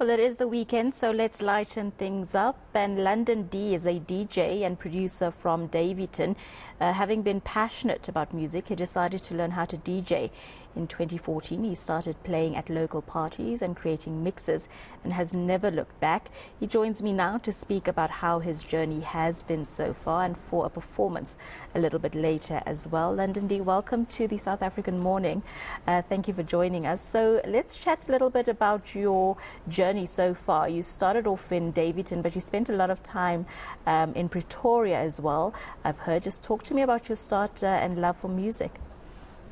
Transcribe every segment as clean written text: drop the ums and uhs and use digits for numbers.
Well, it is the weekend, so let's lighten things up. And London D is a DJ and producer from Daveyton. Having been passionate about music, he decided to learn how to DJ. In 2014, he started playing at local parties and creating mixes and has never looked back. He joins me now to speak about how his journey has been so far and for a performance a little bit later as well. London D, welcome to the South African Morning. Thank you for joining us. So let's chat a little bit about your journey so far. You started off in Daveyton, but you spent a lot of time in Pretoria as well, I've heard. Just talk to me about your start and love for music.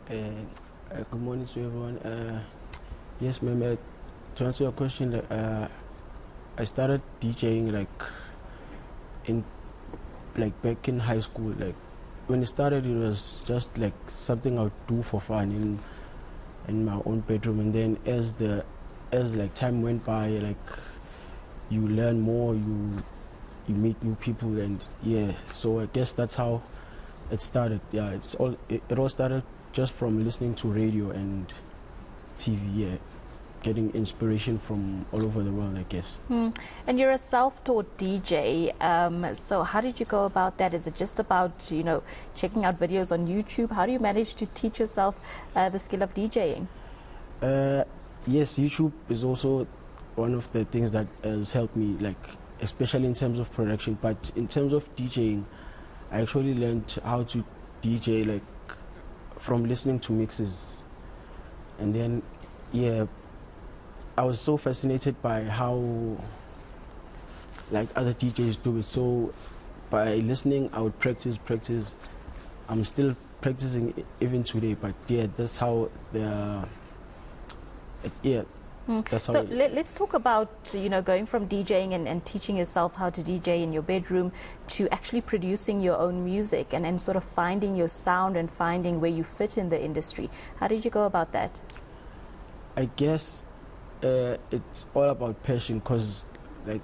Good morning to everyone. Yes, ma'am. To answer your question, I started DJing back in high school. Like when it started, it was just like something I would do for fun in my own bedroom. And then as time went by, like you learn more, you meet new people, and yeah. So I guess that's how it started. Yeah, it all started just from listening to radio and TV, yeah, getting inspiration from all over the world, I guess. And you're a self-taught DJ, so how did you go about that? Is it just about, checking out videos on YouTube? How do you manage to teach yourself the skill of DJing? Yes, YouTube is also one of the things that has helped me, like especially in terms of production. But in terms of DJing, I actually learned how to DJ like from listening to mixes. And then, yeah, I was so fascinated by how like other DJs do it. So by listening, I would practice. I'm still practicing even today, but yeah, that's how that's how. So let's talk about, going from DJing and teaching yourself how to DJ in your bedroom to actually producing your own music and sort of finding your sound and finding where you fit in the industry. How did you go about that? I guess it's all about passion, because like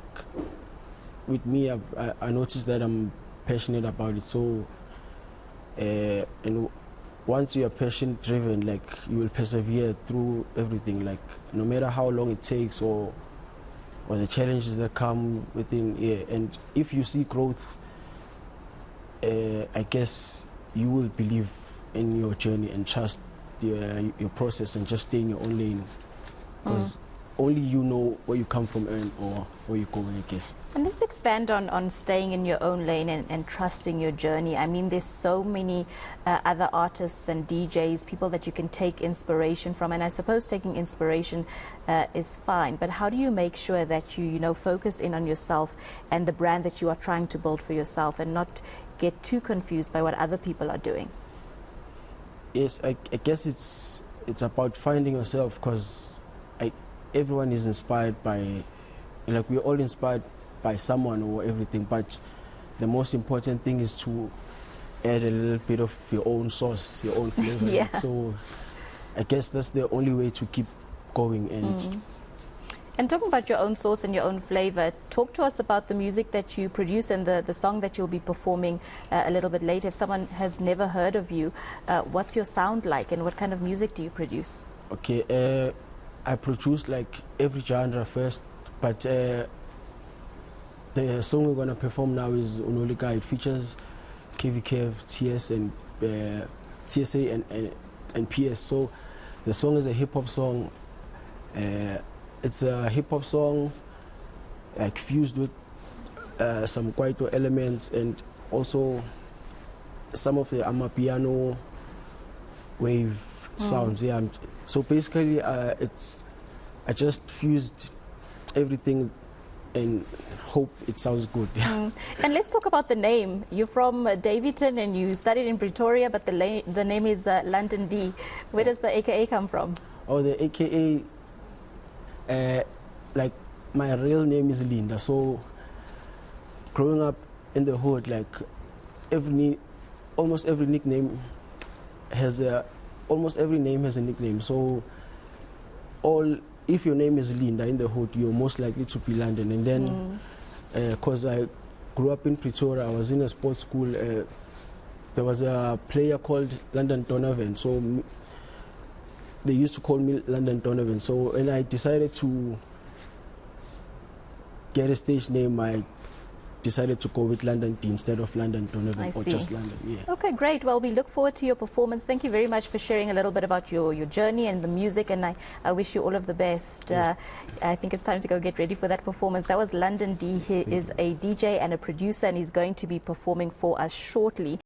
with me, I noticed that I'm passionate about it. So and once you are passion driven, like you will persevere through everything, like no matter how long it takes or the challenges that come within. Yeah, and if you see growth, I guess you will believe in your journey and trust your process and just stay in your own lane, because only you know where you come from or where you're going, I guess. And let's expand on staying in your own lane and trusting your journey. I mean, there's so many other artists and DJs, people that you can take inspiration from, and I suppose taking inspiration is fine, but how do you make sure that you focus in on yourself and the brand that you are trying to build for yourself and not get too confused by what other people are doing? Yes, I guess it's about finding yourself, because everyone is inspired by, like we're all inspired by someone or everything, but the most important thing is to add a little bit of your own sauce, your own flavor. Yeah. So I guess that's the only way to keep going. And talking about your own sauce and your own flavor, talk to us about the music that you produce and the song that you'll be performing a little bit later. If someone has never heard of you, what's your sound like and what kind of music do you produce? Okay, I produce like every genre first, but the song we're gonna perform now is Unolika. It features KVKF, TS, and TSA and PS. So the song is a hip hop song. It's a hip hop song, like fused with some kwaito elements and also some of the amapiano wave sounds. Yeah. So basically, I just fused everything and hope it sounds good. And let's talk about the name. You're from Daveyton and you studied in Pretoria, but the name is London D. Where does the AKA come from? Oh, the AKA, like my real name is Linda. So growing up in the hood, like almost every nickname has almost every name has a nickname. So if your name is Linda in the hood, you're most likely to be London. And then because I grew up in Pretoria, I was in a sports school. There was a player called London Donovan, so they used to call me London Donovan. So when I decided to get a stage name, I decided to go with London D instead of London Donovan, I or see. just London. Yeah. Okay, great. Well, we look forward to your performance. Thank you very much for sharing a little bit about your journey and the music, and I wish you all of the best. Yes. I think it's time to go get ready for that performance. That was London D. He is a DJ and a producer, and he's going to be performing for us shortly.